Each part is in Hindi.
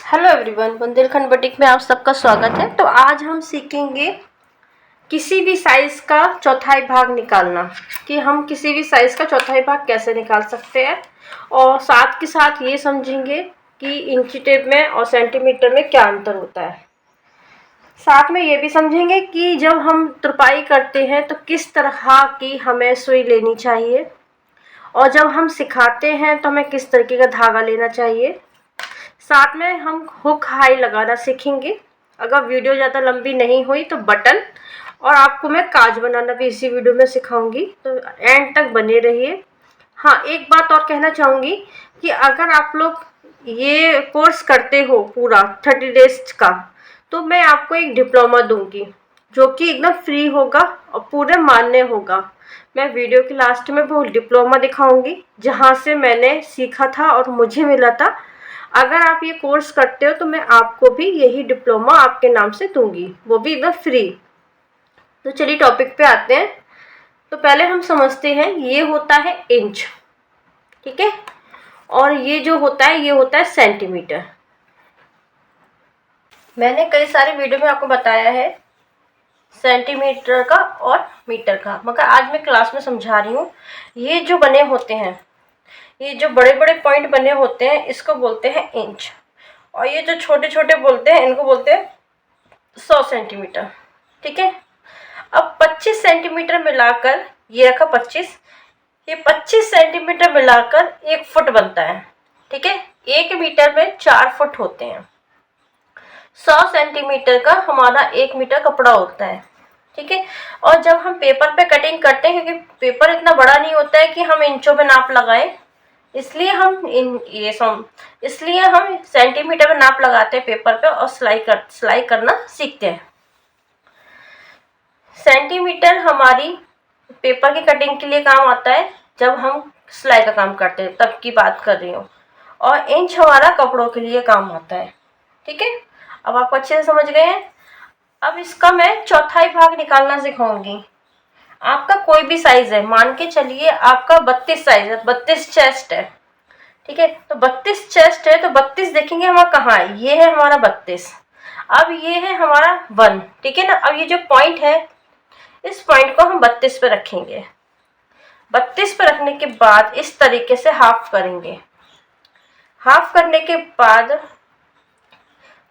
हेलो एवरीवन, बुंदेलखंड बुटीक में आप सबका स्वागत है। तो आज हम सीखेंगे किसी भी साइज़ का चौथाई भाग निकालना, कि हम किसी भी साइज़ का चौथाई भाग कैसे निकाल सकते हैं। और साथ के साथ ये समझेंगे कि इंची टेप में और सेंटीमीटर में क्या अंतर होता है। साथ में ये भी समझेंगे कि जब हम तुरपाई करते हैं तो किस तरह की हमें सुई लेनी चाहिए, और जब हम सिखाते हैं तो हमें किस तरीके का धागा लेना चाहिए। साथ में हम हुक हाई लगाना सीखेंगे। अगर वीडियो ज़्यादा लंबी नहीं हुई तो बटन, और आपको मैं काज बनाना भी इसी वीडियो में सिखाऊंगी, तो एंड तक बने रहिए। हाँ, एक बात और कहना चाहूँगी कि अगर आप लोग ये कोर्स करते हो पूरा 30 डेज का, तो मैं आपको एक डिप्लोमा दूंगी जो कि एकदम फ्री होगा और पूरे मान्य होगा। मैं वीडियो के लास्ट में वो डिप्लोमा दिखाऊंगी जहाँ से मैंने सीखा था और मुझे मिला था। अगर आप ये कोर्स करते हो तो मैं आपको भी यही डिप्लोमा आपके नाम से दूंगी, वो भी एकदम फ्री। तो चलिए टॉपिक पे आते हैं। तो पहले हम समझते हैं, ये होता है इंच, ठीक है, और ये जो होता है ये होता है सेंटीमीटर। मैंने कई सारे वीडियो में आपको बताया है सेंटीमीटर का और मीटर का, मगर आज मैं क्लास में समझा रही हूँ। ये जो बने होते हैं, ये जो बड़े बड़े पॉइंट बने होते हैं, इसको बोलते हैं इंच, और ये जो छोटे छोटे बोलते हैं इनको बोलते हैं 100 सेंटीमीटर, ठीक है। अब 25 सेंटीमीटर मिलाकर, ये रखा 25, ये 25 सेंटीमीटर मिलाकर 1 फुट बनता है, ठीक है। 1 मीटर में 4 फुट होते हैं। 100 सेंटीमीटर का हमारा 1 मीटर कपड़ा होता है, ठीक है। और जब हम पेपर पे कटिंग करते हैं, क्योंकि पेपर इतना बड़ा नहीं होता है कि हम इंचों में नाप लगाएं, इसलिए हम सेंटीमीटर में नाप लगाते हैं पेपर पे और सिलाई करना सीखते हैं। सेंटीमीटर हमारी पेपर की कटिंग के लिए काम आता है, जब हम सिलाई का काम करते हैं तब की बात कर रही हूँ। और इंच हमारा कपड़ों के लिए काम आता है, ठीक है। अब आप अच्छे से समझ गए हैं। अब इसका मैं चौथाई भाग निकालना सिखाऊंगी। आपका कोई भी साइज है, मान के चलिए आपका 32 साइज है, 32 चेस्ट है, ठीक है। तो 32 चेस्ट है तो 32 देखेंगे हमारा कहाँ है, ये है हमारा 32। अब ये है हमारा 1, ठीक है ना। अब ये जो पॉइंट है, इस पॉइंट को हम 32 पे रखेंगे। 32 पे रखने के बाद इस तरीके से हाफ करेंगे। हाफ करने के बाद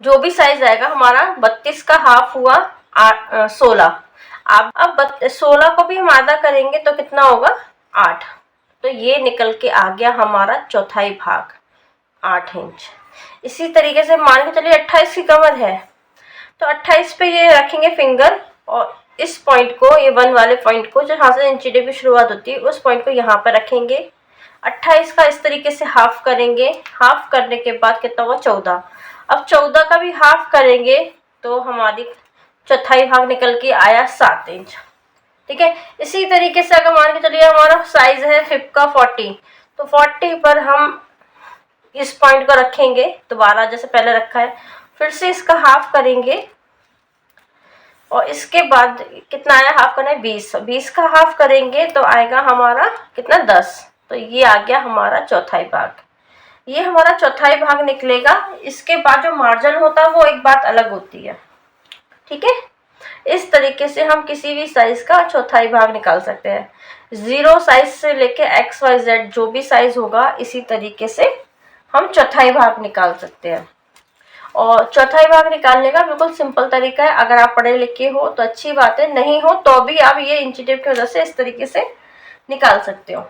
जो भी साइज आएगा हमारा, 32 का हाफ हुआ 16। अब 16 को भी हम आधा करेंगे तो कितना होगा, 8। तो ये निकल के आ गया हमारा चौथाई भाग, 8 इंच। इसी तरीके से मान के चलिए 28 की कमर है, तो 28 पे ये रखेंगे फिंगर, और इस पॉइंट को, ये 1 वाले पॉइंट को, जहाँ से इंची टेप की शुरुआत होती है, उस पॉइंट को यहाँ पर रखेंगे। 28 का इस तरीके से हाफ करेंगे। हाफ करने के बाद कितना हुआ, 14। अब 14 का भी हाफ करेंगे तो हमारी चौथाई भाग निकल के आया 7 इंच, ठीक है। इसी तरीके से अगर मान के चलिए हमारा साइज है हिप का 40, तो 40 पर हम इस पॉइंट को रखेंगे दोबारा जैसे पहले रखा है, फिर से इसका हाफ करेंगे, और इसके बाद कितना आया, हाफ करना है 20। 20 का हाफ करेंगे तो आएगा हमारा कितना, 10। तो ये आ गया हमारा चौथाई भाग। ये हमारा चौथाई भाग निकलेगा। इसके बाद जो मार्जिन होता है वो एक बात अलग होती है, ठीक है। इस तरीके से हम किसी भी साइज का चौथाई भाग निकाल सकते हैं। 0 साइज से लेके XYZ जो भी साइज होगा, इसी तरीके से हम चौथाई भाग निकाल सकते हैं। और चौथाई भाग निकालने का बिल्कुल सिंपल तरीका है। अगर आप पढ़े लिखे हो तो अच्छी बात है, नहीं हो तो भी आप ये इंची टेप की मदद से इस तरीके से निकाल सकते हो।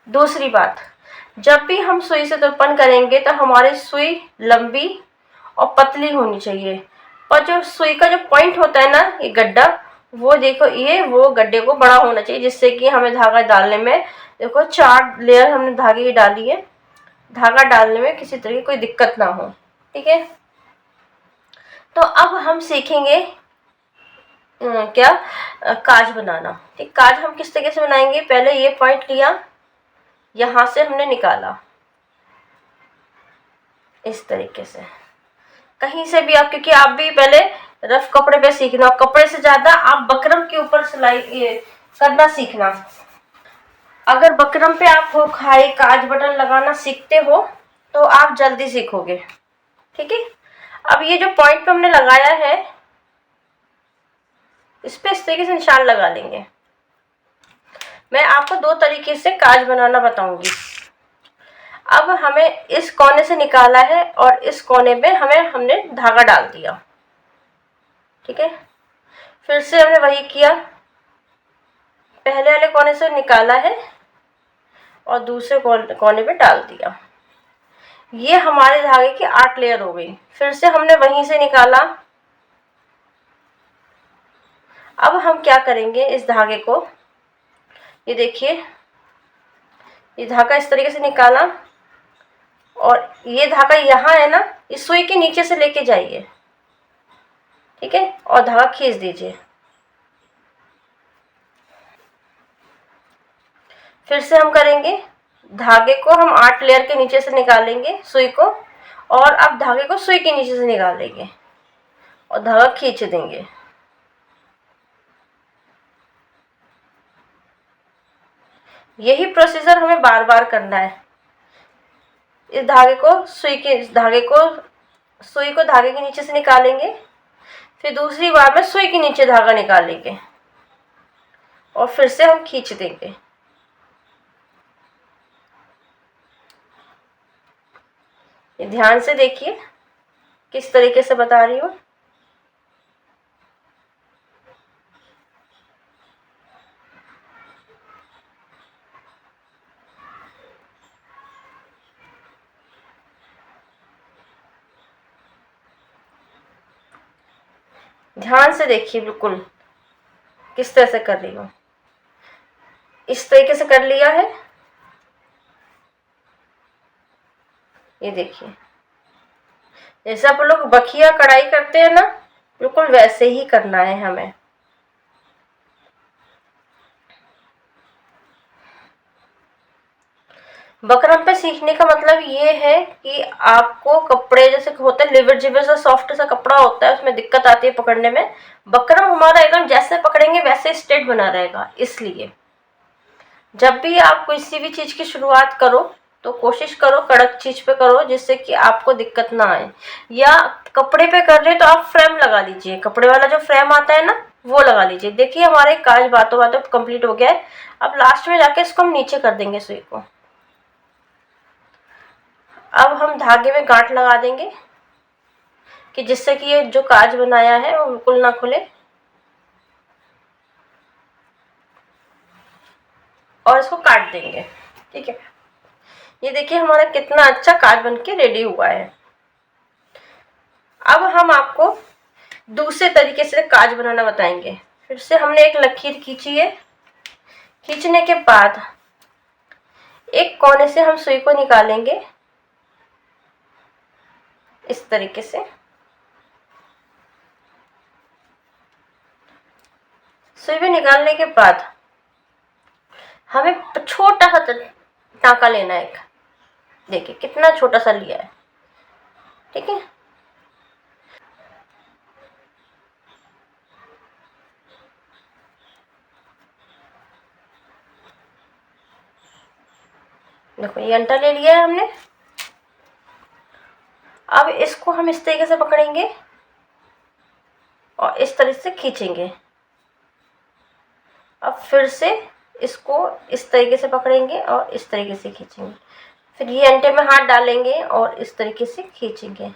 दूसरी बात, जब भी हम सुई से तुरपन करेंगे तो हमारी सुई लंबी और पतली होनी चाहिए, और जो सुई का जो पॉइंट होता है ना, ये गड्ढा, वो देखो, ये वो गड्ढे को बड़ा होना चाहिए, जिससे कि हमें धागा डालने में, देखो 4 लेयर हमने धागे की डाली है, धागा डालने में किसी तरह की कोई दिक्कत ना हो, ठीक है। तो अब हम सीखेंगे क्या, काज बनाना। ठीक, काज हम किस तरीके से बनाएंगे, पहले ये पॉइंट लिया, यहाँ से हमने निकाला इस तरीके से, कहीं से भी आप, क्योंकि आप भी पहले रफ कपड़े पे सीखना, कपड़े से ज्यादा आप बकरम के ऊपर सिलाई करना सीखना। अगर बकरम पे आप हुक हाई काज बटन लगाना सीखते हो तो आप जल्दी सीखोगे, ठीक है। अब ये जो पॉइंट पे हमने लगाया है इस पे इस तरीके से निशान लगा लेंगे। मैं आपको 2 तरीके से काज बनाना बताऊंगी। अब हमें इस कोने से निकाला है और इस कोने में हमने धागा डाल दिया। ठीक है, फिर से हमने वही किया, पहले वाले कोने से निकाला है और दूसरे कोने पे डाल दिया। ये हमारे धागे की 8 लेयर हो गई। फिर से हमने वहीं से निकाला। अब हम क्या करेंगे, इस धागे को, ये देखिए, ये धागा इस तरीके से निकाला और ये धागा यहाँ है ना, इस सुई के नीचे से लेके जाइए। ठीक है, और धागा खींच दीजिए। फिर से हम करेंगे, धागे को हम 8 लेयर के नीचे से निकालेंगे सुई को, और अब धागे को सुई के नीचे से निकालेंगे और धागा खींच देंगे। यही प्रोसीजर हमें बार बार करना है। इस धागे को सुई को धागे के नीचे से निकालेंगे, फिर दूसरी बार में सुई के नीचे धागा निकालेंगे और फिर से हम खींच देंगे। ये ध्यान से देखिए किस तरीके से बता रही हूँ। ध्यान से देखिए बिल्कुल किस तरह से कर रही हूँ। इस तरीके से कर लिया है, ये देखिए, जैसे आप लोग बखिया कढ़ाई करते हैं ना, बिल्कुल वैसे ही करना है हमें। बकरम पे सीखने का मतलब ये है कि आपको कपड़े जैसे होते हैं लिवर जिवर सा सॉफ्ट सा कपड़ा होता है, उसमें दिक्कत आती है पकड़ने में। बकरम हमारा एकदम जैसे पकड़ेंगे वैसे स्ट्रेट बना रहेगा। इसलिए जब भी आप किसी भी चीज की शुरुआत करो तो कोशिश करो कड़क चीज पे करो, जिससे कि आपको दिक्कत ना आए। या कपड़े पे कर रहे तो आप फ्रेम लगा लीजिए, कपड़े वाला जो फ्रेम आता है ना वो लगा लीजिए। देखिए हमारे काज बातों बातों कंप्लीट हो गया है। अब लास्ट में जाके इसको हम नीचे कर देंगे सुई को। अब हम धागे में गांठ लगा देंगे कि जिससे कि ये जो काज बनाया है वो बिल्कुल ना खुले, और इसको काट देंगे। ठीक है, ये देखिए हमारा कितना अच्छा काज बनके रेडी हुआ है। अब हम आपको दूसरे तरीके से काज बनाना बताएंगे। फिर से हमने एक लकीर खींची है, खींचने के बाद एक कोने से हम सुई को निकालेंगे इस तरीके से। सुई को निकालने के बाद हमें छोटा सा टाँका लेना है एक। देखिए कितना छोटा सा लिया है। ठीक है, देखो ये अंटा ले लिया है हमने। अब इसको हम इस तरीके से पकड़ेंगे और इस तरह से खींचेंगे। अब फिर से इसको इस तरीके से पकड़ेंगे और इस तरीके से खींचेंगे। फिर ये अंटे में हाथ डालेंगे और इस तरीके से खींचेंगे।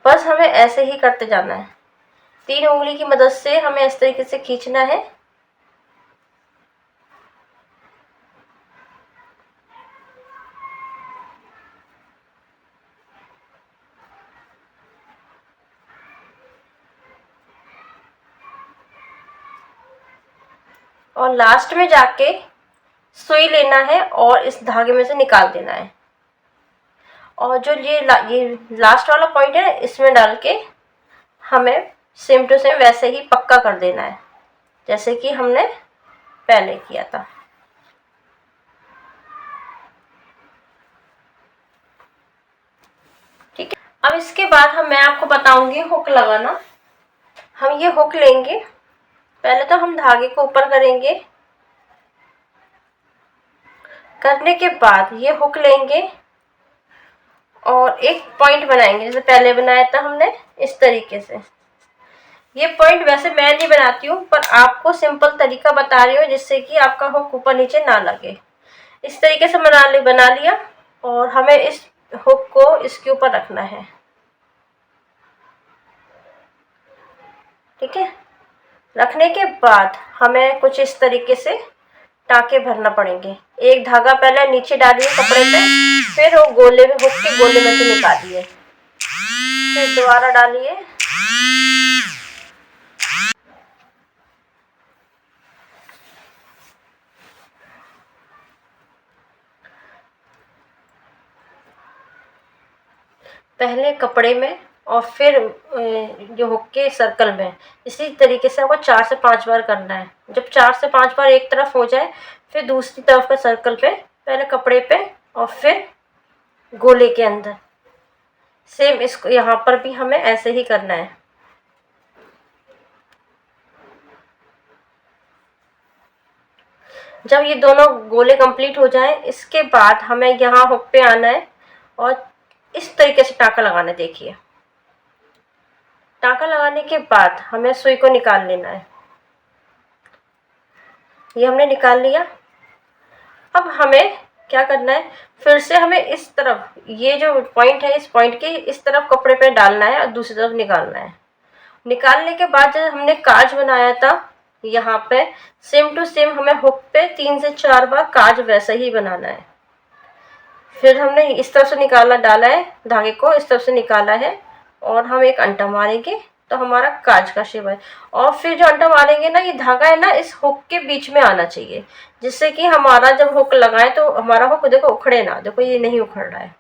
बस हमें ऐसे ही करते जाना है। 3 उंगली की मदद से हमें इस तरीके से खींचना है। और लास्ट में जाके सुई लेना है और इस धागे में से निकाल देना है। और जो ये लास्ट वाला पॉइंट है इसमें डाल के हमें सेम टू सेम वैसे ही पक्का कर देना है जैसे कि हमने पहले किया था। ठीक है, अब इसके बाद मैं आपको बताऊंगी हुक लगाना। हम ये हुक लेंगे, पहले तो हम धागे को ऊपर करेंगे, करने के बाद ये हुक लेंगे और एक पॉइंट बनाएंगे जैसे पहले बनाया था हमने, इस तरीके से। ये पॉइंट वैसे मैं नहीं बनाती हूँ, पर आपको सिंपल तरीका बता रही हूँ जिससे कि आपका हुक ऊपर नीचे ना लगे। इस तरीके से बना लिया और हमें इस हुक को इसके ऊपर रखना है, ठीक है। रखने के बाद हमें कुछ इस तरीके से टाँके भरना पड़ेंगे। एक धागा पहले नीचे डालिए कपड़े पे, फिर वो गोले में, हुक के गोले में से निकालिए, फिर दोबारा डालिए, पहले कपड़े में और फिर जो हुक के सर्कल में। इसी तरीके से आपको 4 से 5 बार करना है। जब 4 से 5 बार एक तरफ हो जाए, फिर दूसरी तरफ के सर्कल पे, पहले कपड़े पे और फिर गोले के अंदर। सेम इसको यहाँ पर भी हमें ऐसे ही करना है। जब ये दोनों गोले कंप्लीट हो जाएं, इसके बाद हमें यहाँ हुक पे आना है और इस तरीके से टाँका लगाना है। देखिए, टाँका लगाने के बाद हमें सुई को निकाल लेना है। ये हमने निकाल लिया। अब हमें क्या करना है, फिर से हमें इस तरफ, ये जो पॉइंट है, इस पॉइंट के इस तरफ कपड़े पे डालना है और दूसरी तरफ निकालना है। निकालने के बाद जब हमने काज बनाया था यहाँ पे, सेम टू सेम हमें हुक पे 3 से 4 बार काज वैसा ही बनाना है। फिर हमने इस तरफ से निकाला, डाला है धागे को, इस तरफ से निकाला है और हम एक अंटा मारेंगे तो हमारा काज का शेप है। और फिर जो अंटा मारेंगे ना, ये धागा है ना, इस हुक के बीच में आना चाहिए, जिससे कि हमारा जब हुक लगाए तो हमारा हुक देखो उखड़े ना। देखो ये नहीं उखड़ रहा है।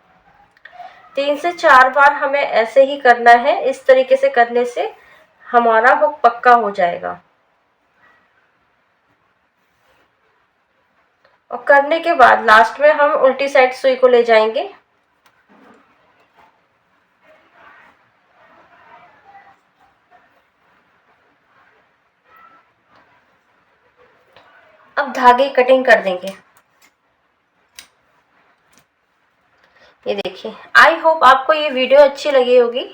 3 से 4 बार हमें ऐसे ही करना है। इस तरीके से करने से हमारा हुक पक्का हो जाएगा। और करने के बाद लास्ट में हम उल्टी साइड सुई को ले जाएंगे। अब धागे कटिंग कर देंगे। ये देखिए, आई होप आपको ये वीडियो अच्छी लगी होगी।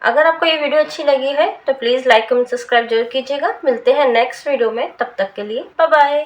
अगर आपको ये वीडियो अच्छी लगी है तो प्लीज़ लाइक कमेंट सब्सक्राइब जरूर कीजिएगा। मिलते हैं नेक्स्ट वीडियो में, तब तक के लिए बाय बाय।